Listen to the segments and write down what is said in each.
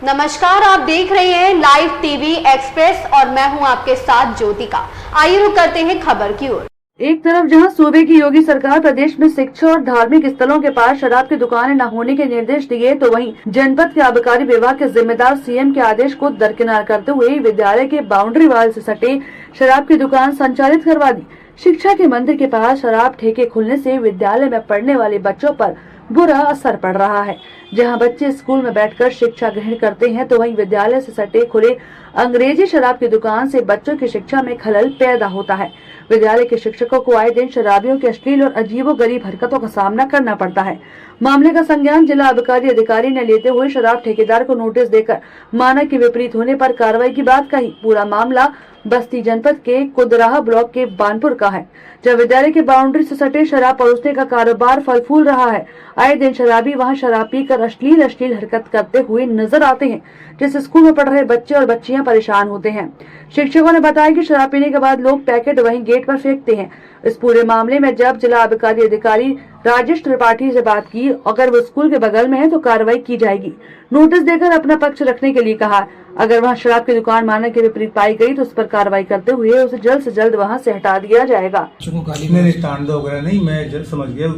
नमस्कार, आप देख रहे हैं लाइव टीवी एक्सप्रेस और मैं हूं आपके साथ ज्योतिका। आइए रुक करते हैं खबर की ओर। एक तरफ जहां सूबे की योगी सरकार प्रदेश में शिक्षा और धार्मिक स्थलों के पास शराब की दुकानें न होने के निर्देश दिए, तो वहीं जनपद के आबकारी विभाग के जिम्मेदार सीएम के आदेश को दरकिनार करते हुए विद्यालय के बाउंड्री वाल से सटे शराब की दुकान संचालित करवा दी। शिक्षा के मंदिर के पास शराब ठेके खुलने से विद्यालय में पढ़ने वाले बच्चों पर बुरा असर पड़ रहा है। जहां बच्चे स्कूल में बैठकर शिक्षा ग्रहण करते हैं, तो वहीं विद्यालय से सटे खुले अंग्रेजी शराब की दुकान से बच्चों की शिक्षा में खलल पैदा होता है। विद्यालय के शिक्षकों को आए दिन शराबियों की अश्लील और अजीबोगरीब हरकतों का सामना करना पड़ता है। मामले का संज्ञान जिला आबकारी अधिकारी ने लेते हुए शराब ठेकेदार को नोटिस देकर मानक के विपरीत होने पर कार्रवाई की बात कही। पूरा मामला बस्ती जनपद के कुदराहा ब्लॉक के बानपुर का है, जब विद्यालय के बाउंड्री से सटे शराब परोसने का कारोबार फल फूल रहा है। आए दिन शराबी वहां शराब पीकर अश्लील हरकत करते हुए नजर आते हैं, जिससे स्कूल में पढ़ रहे बच्चे और बच्चियां परेशान होते हैं। शिक्षकों ने बताया कि शराब पीने के बाद लोग पैकेट वहीं गेट पर फेंकते हैं। इस पूरे मामले में जब जिला आबकारी अधिकारी राजेश त्रिपाठी से बात की, अगर वो स्कूल के बगल में है तो कार्रवाई की जाएगी। नोटिस देकर अपना पक्ष रखने के लिए कहा। अगर वहां शराब की दुकान मानक के विपरीत पाई गई तो उस पर कार्रवाई करते हुए उसे जल्द से जल्द वहां से हटा दिया जाएगा। नहीं, स्टैंड वगैरह नहीं, मैं जल्द समझ गया।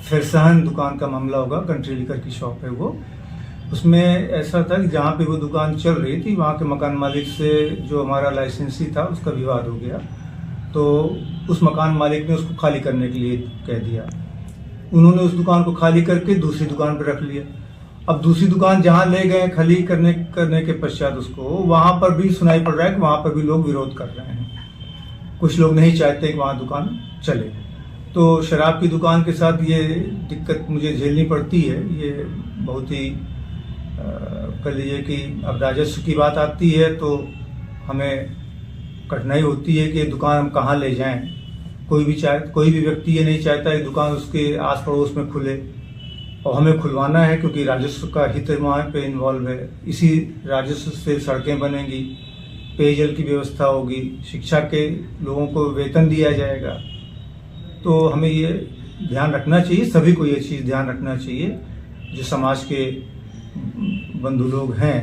फिरसहन दुकान का मामला होगा, कंट्री लिकर की शॉप है वो। उसमें ऐसा था कि जहाँ पे वो दुकान चल रही थी वहाँ के मकान मालिक से जो हमारा लाइसेंसी था उसका विवाद हो गया, तो उस मकान मालिक ने उसको खाली करने के लिए कह दिया। उन्होंने उस दुकान को खाली करके दूसरी दुकान पर रख लिया। अब दूसरी दुकान जहाँ ले गए खाली करने के पश्चात उसको वहाँ पर भी सुनाई पड़ रहा है कि वहाँ पर भी लोग विरोध कर रहे हैं। कुछ लोग नहीं चाहते कि वहाँ दुकान चले, तो शराब की दुकान के साथ ये दिक्कत मुझे झेलनी पड़ती है। ये बहुत ही कह लीजिए कि अब राजस्व की बात आती है तो हमें कठिनाई होती है कि दुकान हम कहाँ ले जाएं। कोई भी व्यक्ति ये नहीं चाहता है दुकान उसके आस पड़ोस में खुले, और हमें खुलवाना है क्योंकि राजस्व का हित वहाँ पे इन्वॉल्व है। इसी राजस्व से सड़कें बनेंगी, पेयजल की व्यवस्था होगी, शिक्षा के लोगों को वेतन दिया जाएगा। तो हमें ये ध्यान रखना चाहिए, सभी को ये चीज़ ध्यान रखना चाहिए जो समाज के बंधु लोग हैं।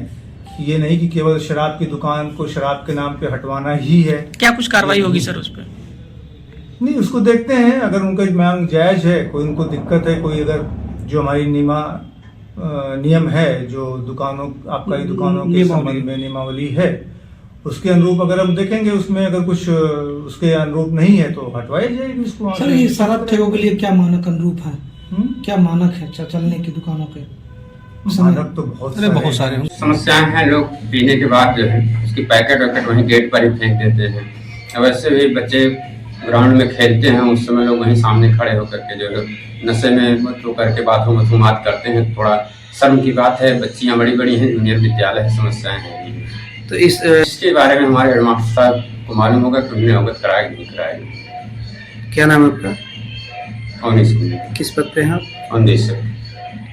ये नहीं कि केवल शराब की दुकान को शराब के नाम पे हटवाना ही है। क्या कुछ कार्रवाई होगी सर उस पर? नहीं, उसको देखते हैं। अगर उनका मांग जायज है, कोई उनको दिक्कत है, कोई अगर जो हमारी नियम है जो दुकानों आबकारी दुकानों के संबंध में नियमावली है उसके अनुरूप अगर हम देखेंगे, उसमें अगर कुछ उसके अनुरूप नहीं है तो हटवाई जाएगी उसको। सर, ये शराब ठेकों के लिए क्या मानक अनुरूप है? क्या मानक है चलने की दुकानों के? मानक तो बहुत सारे समस्याएं हैं। लोग पीने के बाद जो है उसकी पैकेट वैकेट वहीं गेट पर ही फेंक देते हैं। वैसे भी बच्चे ग्राउंड में खेलते हैं, उस समय लोग वहीं सामने खड़े होकर के जो लोग नशे में मत होकर के बाथरूमात करते हैं। थोड़ा शर्म की बात है, बच्चियां बड़ी बड़ी हैं, जूनियर विद्यालय है, समस्याएं हैं। तो इसके बारे में हमारे हेडमास्टर साहब को मालूम होगा कि उन्हें अवगत कराएगी नहीं कराएगी। क्या नाम है आपका? On school. किस पद पे हैं आप? ऑन देश।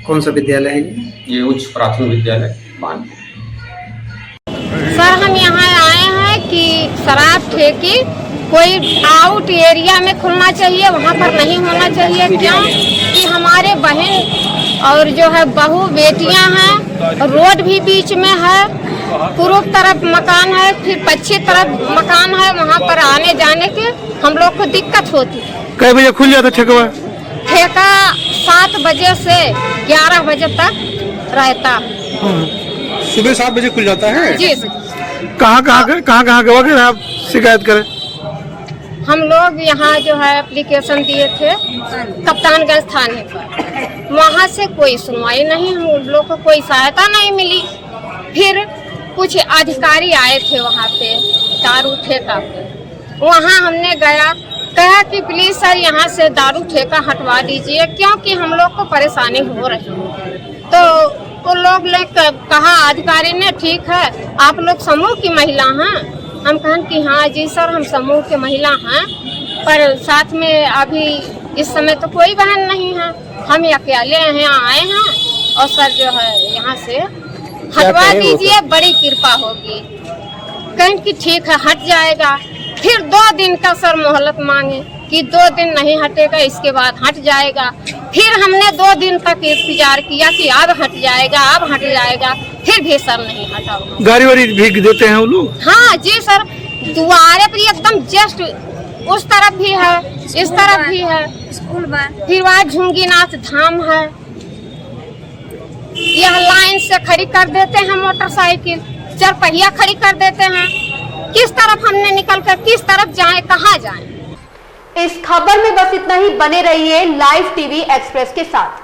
कौन सा विद्यालय है ये उच्च प्राथमिक विद्यालय बान। सर, हम यहाँ आए हैं कि शराब ठेके कोई आउट एरिया में खुलना चाहिए, वहाँ पर नहीं होना चाहिए। क्यों कि हमारे बहन और जो है बहू बेटियाँ हैं, रोड भी बीच में है, पूर्व तरफ मकान है, फिर पश्चिम तरफ मकान है, वहाँ पर आने जाने के हम लोग को दिक्कत होती है। कै बजे खुल जाता ठेका? ठेका 7 बजे से 11 बजे तक रहता। सुबह 7 बजे खुल जाता है जी। कहाँ गवा के आप शिकायत करें? हम लोग यहाँ जो है एप्लीकेशन दिए थे कप्तानगंज थाने पर, वहाँ से कोई सुनवाई नहीं, हम लोग को कोई सहायता नहीं मिली। फिर कुछ अधिकारी आए थे वहाँ पे दारू ठेका पे, वहाँ हमने गया, कहा कि प्लीज सर यहाँ से दारू ठेका हटवा दीजिए क्योंकि हम लोग को परेशानी हो रही है। तो लोग ने कहा, अधिकारी ने, ठीक है आप लोग समूह की महिला हैं। हम कहें कि हाँ जी सर, हम समूह के महिला हैं, पर साथ में अभी इस समय तो कोई बहन नहीं है, हम अकेले यहाँ आए हैं और सर जो है यहाँ से हटवा दीजिए, बड़ी कृपा होगी। कहें कि ठीक है हट जाएगा। फिर 2 दिन का सर मोहलत मांगे कि 2 दिन नहीं हटेगा, इसके बाद हट जाएगा। फिर हमने 2 दिन तक इंतजार किया कि अब हट जाएगा, अब हट जाएगा। फिर भी सर नहीं हटा। गाड़ी वाड़ी भीग देते हैं वो लोग। हाँ जी सर, द्वारे पर एकदम जस्ट उस तरफ भी है, इस तरफ भी है, स्कूल में फिर वहाँ झुंगीनाथ धाम है। यह लाइन से खड़ी कर देते हैं मोटरसाइकिल, 4 पहिया खड़ी कर देते हैं। किस तरफ हमने निकल कर किस तरफ जाएं, कहाँ जाएं? इस खबर में बस इतना ही। बने रहिए लाइव टीवी एक्सप्रेस के साथ।